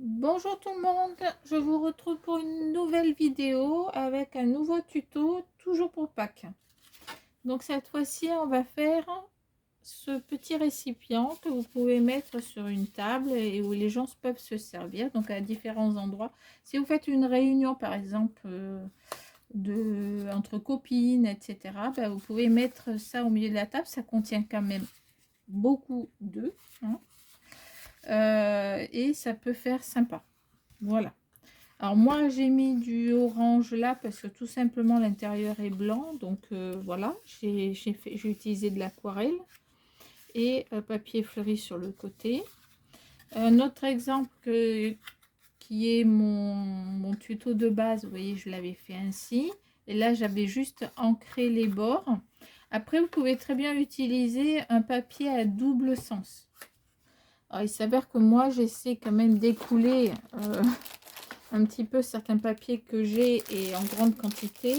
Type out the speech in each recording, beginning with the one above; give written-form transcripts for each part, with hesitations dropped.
Bonjour tout le monde, je vous retrouve pour une nouvelle vidéo avec un nouveau tuto, toujours pour Pâques. Donc cette fois-ci, on va faire ce petit récipient que vous pouvez mettre sur une table et où les gens peuvent se servir, donc à différents endroits. Si vous faites une réunion, par exemple, entre copines, etc., ben, vous pouvez mettre ça au milieu de la table. Ça contient quand même beaucoup d'œufs, hein, et ça peut faire sympa. Voilà. Alors moi j'ai mis du orange là parce que tout simplement l'intérieur est blanc, donc voilà, j'ai utilisé de l'aquarelle et papier fleuri sur le côté. Un autre exemple qui est mon tuto de base, vous voyez, je l'avais fait ainsi, et là j'avais juste ancré les bords. Après vous pouvez très bien utiliser un papier à double sens. Alors, il s'avère que moi j'essaie quand même d'écouler un petit peu certains papiers que j'ai et en grande quantité.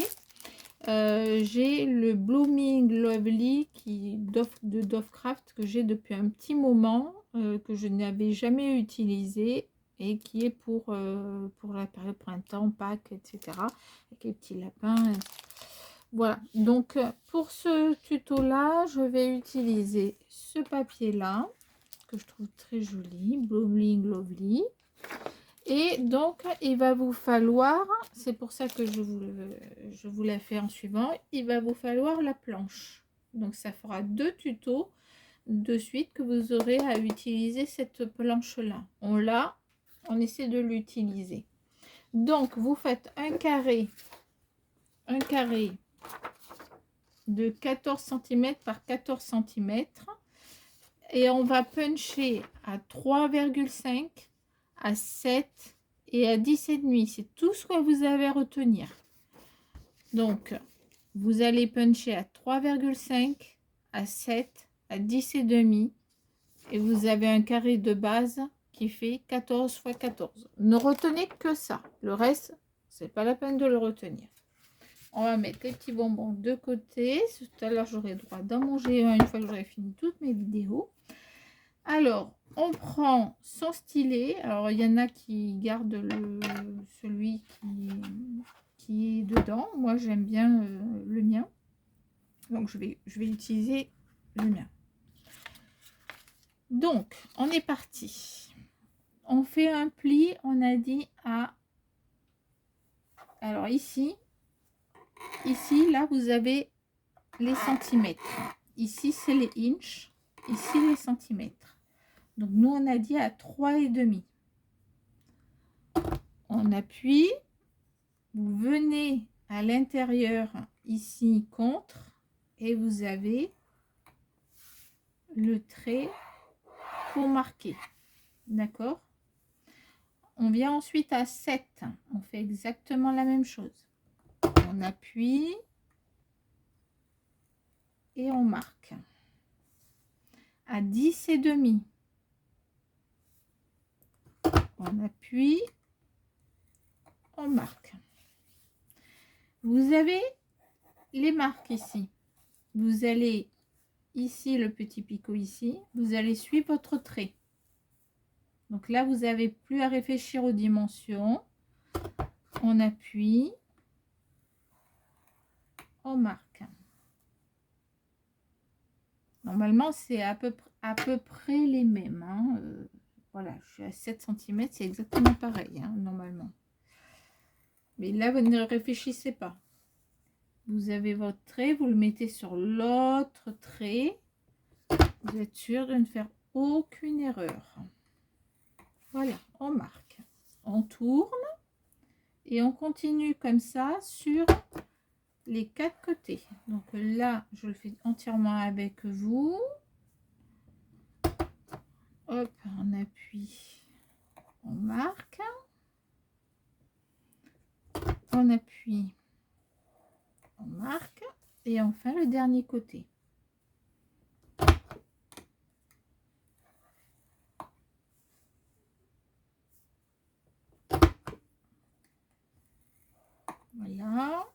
J'ai le Blooming Lovely de Dovecraft que j'ai depuis un petit moment, que je n'avais jamais utilisé et qui est pour la période printemps, Pâques, etc. Avec les petits lapins. Voilà, donc pour ce tuto là, je vais utiliser ce papier là que je trouve très joli, Blooming Lovely. Et donc, il va vous falloir, c'est pour ça que je vous l'ai fait en suivant, il va vous falloir la planche. Donc, ça fera 2 tutos de suite que vous aurez à utiliser cette planche-là. On l'a, on essaie de l'utiliser. Donc, vous faites un carré de 14 cm par 14 cm et on va puncher à 3,5, à 7 et à 10,5. C'est tout ce que vous avez à retenir. Donc, vous allez puncher à 3,5, à 7, à 10,5 et vous avez un carré de base qui fait 14 x 14. Ne retenez que ça. Le reste, c'est pas la peine de le retenir. On va mettre les petits bonbons de côté. Tout à l'heure, j'aurai droit d'en manger un une fois que j'aurai fini toutes mes vidéos. Alors, on prend son stylet. Alors, il y en a qui gardent celui qui est dedans. Moi, j'aime bien le mien. Donc, je vais utiliser le mien. Donc, on est parti. On fait un pli, on a dit à... Alors, ici, là, vous avez les centimètres. Ici, c'est les inches. Ici, les centimètres. Donc, nous, on a dit à 3,5. On appuie. Vous venez à l'intérieur, ici, contre. Et vous avez le trait pour marquer. D'accord? On vient ensuite à 7. On fait exactement la même chose. On appuie. Et on marque. À 10,5. On appuie. On marque. Vous avez les marques ici. Vous allez ici, le petit picot ici. Vous allez suivre votre trait. Donc là, vous n'avez plus à réfléchir aux dimensions. On appuie. On marque. Normalement, c'est à peu près les mêmes. Hein. Voilà, je suis à 7 cm, c'est exactement pareil, hein, normalement. Mais là, vous ne réfléchissez pas. Vous avez votre trait, vous le mettez sur l'autre trait. Vous êtes sûr de ne faire aucune erreur. Voilà, on marque. On tourne et on continue comme ça sur les 4 côtés. Donc là, je le fais entièrement avec vous. Hop, on appuie, on marque. On appuie, on marque. Et enfin, le dernier côté. Voilà.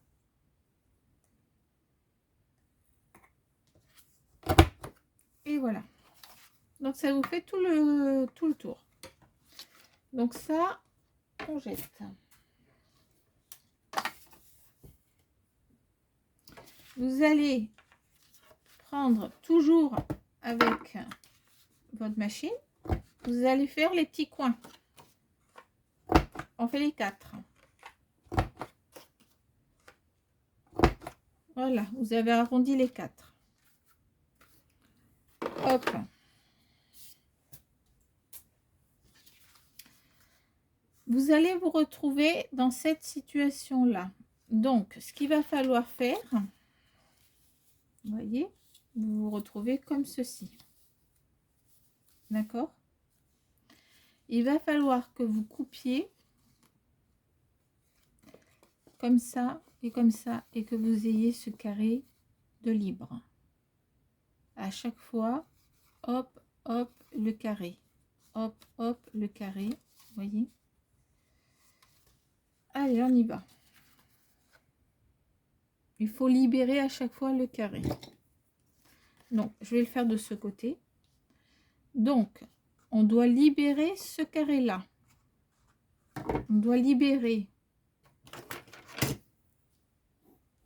Et voilà. Donc ça vous fait tout le tour. Donc ça, on jette. Vous allez prendre toujours avec votre machine, vous allez faire les petits coins. On fait les 4. Voilà, vous avez arrondi les 4. Hop. Vous allez vous retrouver dans cette situation-là. Donc, ce qu'il va falloir faire, vous voyez, vous vous retrouvez comme ceci. D'accord? Il va falloir que vous coupiez comme ça et comme ça et que vous ayez ce carré de libre. À chaque fois, hop, hop, le carré. Hop, hop, le carré. Vous voyez? Allez, on y va. Il faut libérer à chaque fois le carré. Donc, je vais le faire de ce côté. Donc, on doit libérer ce carré-là. On doit libérer,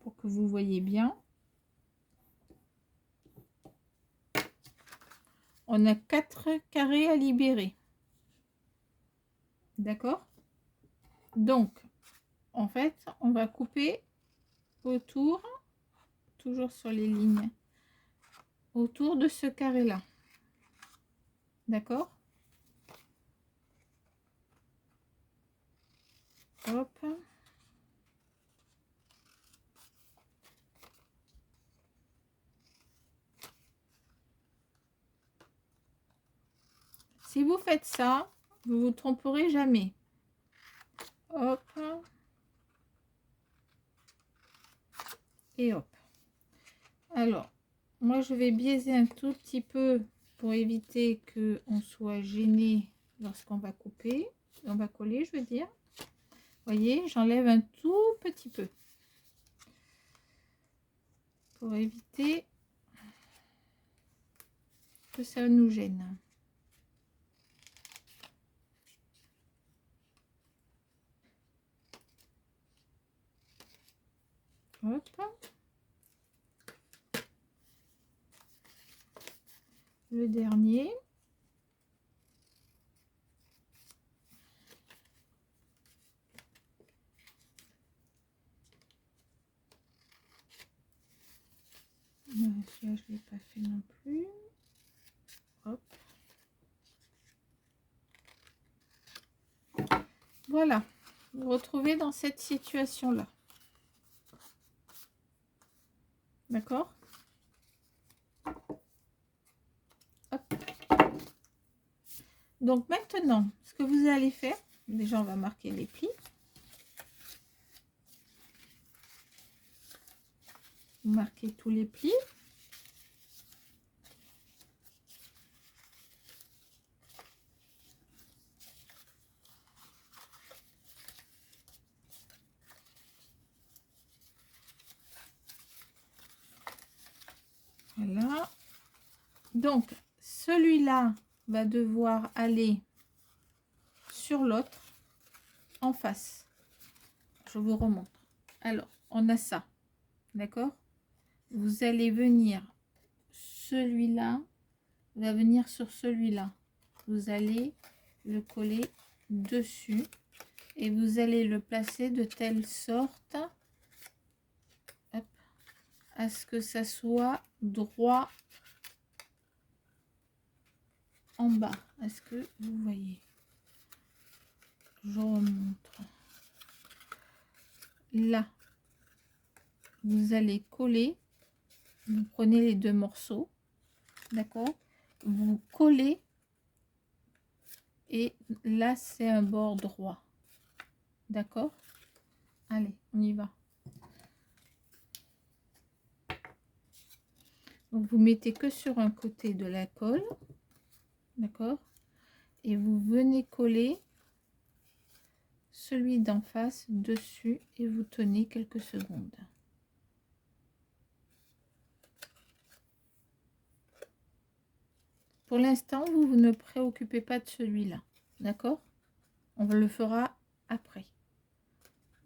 pour que vous voyez bien. On a 4 carrés à libérer. D'accord? Donc, en fait, on va couper autour, toujours sur les lignes, autour de ce carré-là. D'accord? Hop. Si vous faites ça, vous vous tromperez jamais. Hop. Et hop. Alors, moi je vais biaiser un tout petit peu pour éviter qu'on soit gêné lorsqu'on va couper. On va coller, je veux dire. Vous voyez, j'enlève un tout petit peu. Pour éviter que ça nous gêne. Hop. Le dernier. Celui-là, je ne l'ai pas fait non plus. Hop. Voilà. Vous vous retrouvez dans cette situation-là. D'accord? Donc maintenant, ce que vous allez faire, déjà on va marquer les plis. Vous marquez tous les plis. Voilà. Donc celui-là va devoir aller sur l'autre en face. Je vous remontre. Alors, on a ça. D'accord? Vous allez venir, celui-là va venir sur celui-là. Vous allez le coller dessus et vous allez le placer de telle sorte, hop, à ce que ça soit droit en bas. Est-ce que vous voyez? Je remontre. Là, vous allez coller. Vous prenez les 2 morceaux, d'accord? Vous collez et là, c'est un bord droit, d'accord? Allez, on y va. Donc, vous mettez que sur un côté de la colle, d'accord? Et vous venez coller celui d'en face dessus et vous tenez quelques secondes. Pour l'instant, vous ne préoccupez pas de celui-là, d'accord? On le fera après.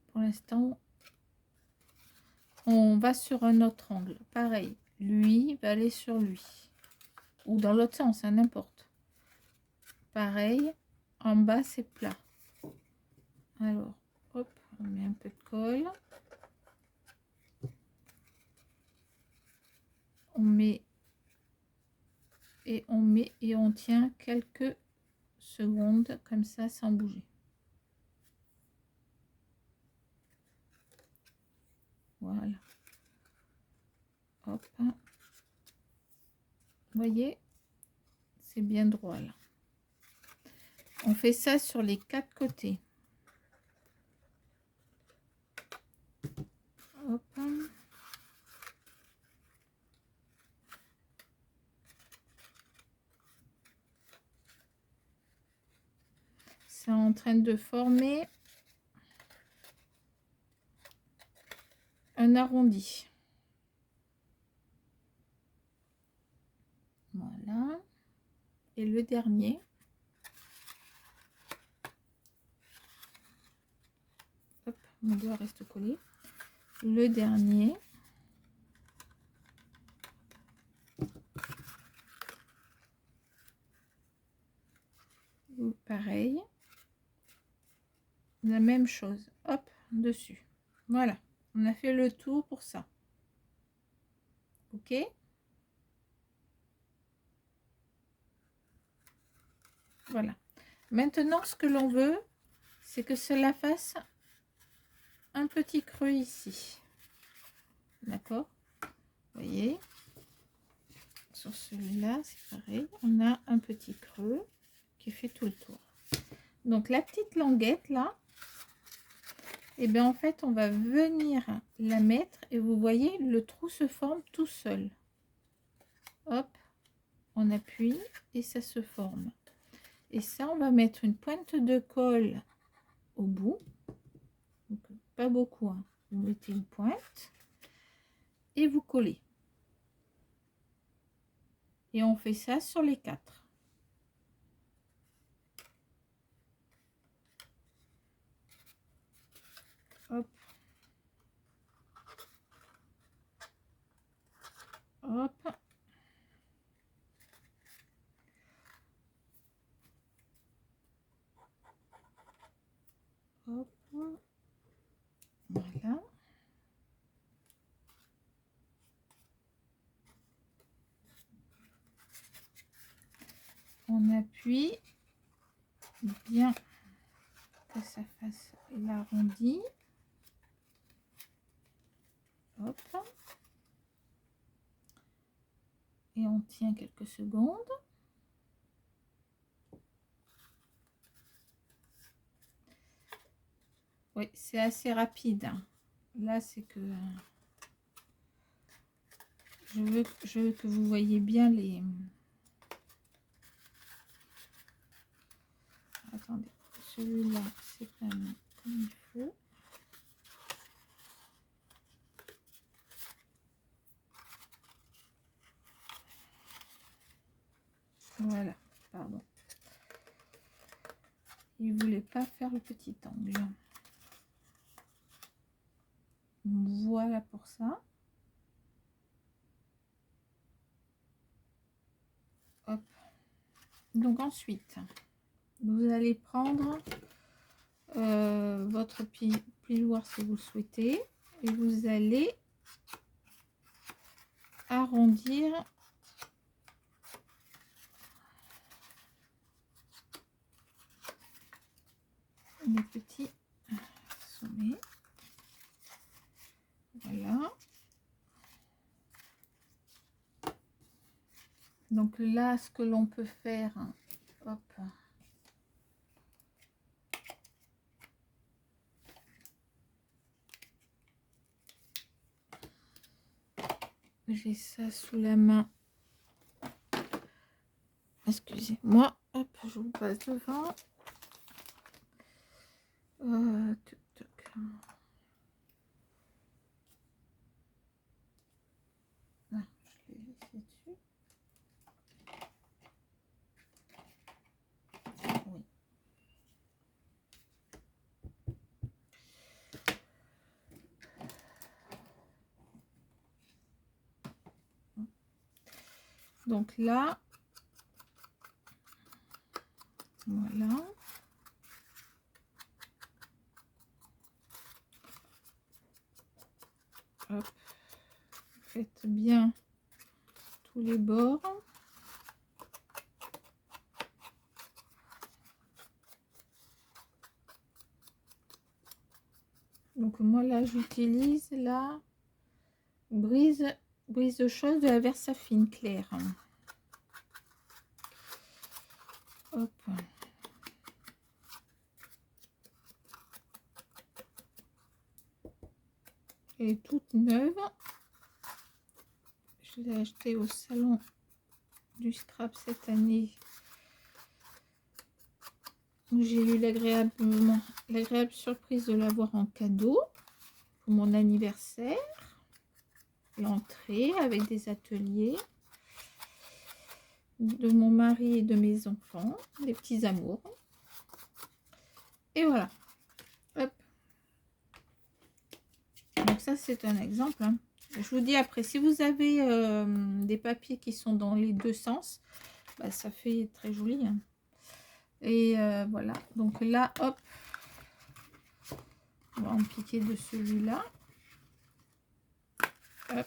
Pour l'instant, on va sur un autre angle. Pareil, lui va aller sur lui. Ou dans l'autre sens, hein, n'importe. Pareil, en bas, c'est plat. Alors, hop, on met un peu de colle. On met et on tient quelques secondes comme ça sans bouger. Voilà. Hop. Vous voyez, c'est bien droit là. On fait ça sur les 4 côtés. Hop. C'est en train de former un arrondi. Voilà. Et le dernier. Hop, mon doigt reste collé. Le dernier. Pareil. La même chose. Hop, dessus. Voilà. On a fait le tour pour ça. Ok? Voilà. Maintenant, ce que l'on veut, c'est que cela fasse un petit creux ici. D'accord? Vous voyez? Sur celui-là, c'est pareil. On a un petit creux qui fait tout le tour. Donc, la petite languette, là, et bien en fait, on va venir la mettre et vous voyez, le trou se forme tout seul. Hop, on appuie et ça se forme. Et ça, on va mettre une pointe de colle au bout. Donc, pas beaucoup, hein. Vous mettez une pointe et vous collez. Et on fait ça sur les 4. Hop. Hop. Hop. Voilà. On appuie bien que ça fasse l'arrondi. Hop. Et on tient quelques secondes. Oui, c'est assez rapide, hein. Là, c'est que je veux que vous voyez bien les... Attendez, celui-là, c'est pas comme il faut. Voilà, pardon. Il ne voulait pas faire le petit angle. Voilà pour ça. Hop. Donc ensuite, vous allez prendre votre plioir si vous le souhaitez et vous allez arrondir les petits sommets. Voilà. Donc là, ce que l'on peut faire, hop, j'ai ça sous la main. Excusez-moi, hop, je vous passe devant. Tuc, tuc. Ah, je l'ai laissé dessus. Oui. Donc là, voilà. Hop. Faites bien tous les bords. Donc moi là j'utilise la brise de chose de la Versafine claire. Hop. Elle est toute neuve. Je l'ai achetée au salon du scrap cette année. J'ai eu l'agréable surprise de l'avoir en cadeau pour mon anniversaire. L'entrée avec des ateliers de mon mari et de mes enfants, les petits amours. Et voilà. Hop. Donc ça c'est un exemple. Hein. Je vous dis après, si vous avez des papiers qui sont dans les deux sens, bah, ça fait très joli. Hein. Et voilà. Donc là, hop, on va en piquer de celui-là. Hop.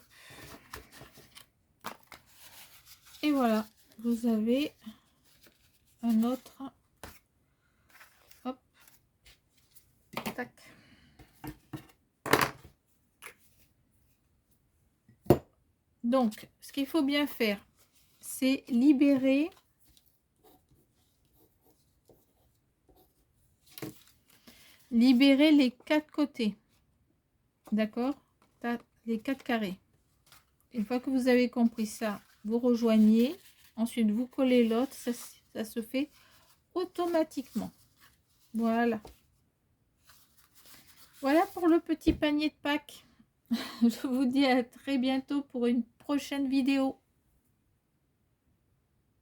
Et voilà, vous avez un autre. Hop. Tac. Donc, ce qu'il faut bien faire, c'est libérer les 4 côtés. D'accord? Les 4 carrés. Une fois que vous avez compris ça, vous rejoignez. Ensuite, vous collez l'autre. Ça se fait automatiquement. Voilà. Voilà pour le petit panier de Pâques. Je vous dis à très bientôt pour une prochaine vidéo.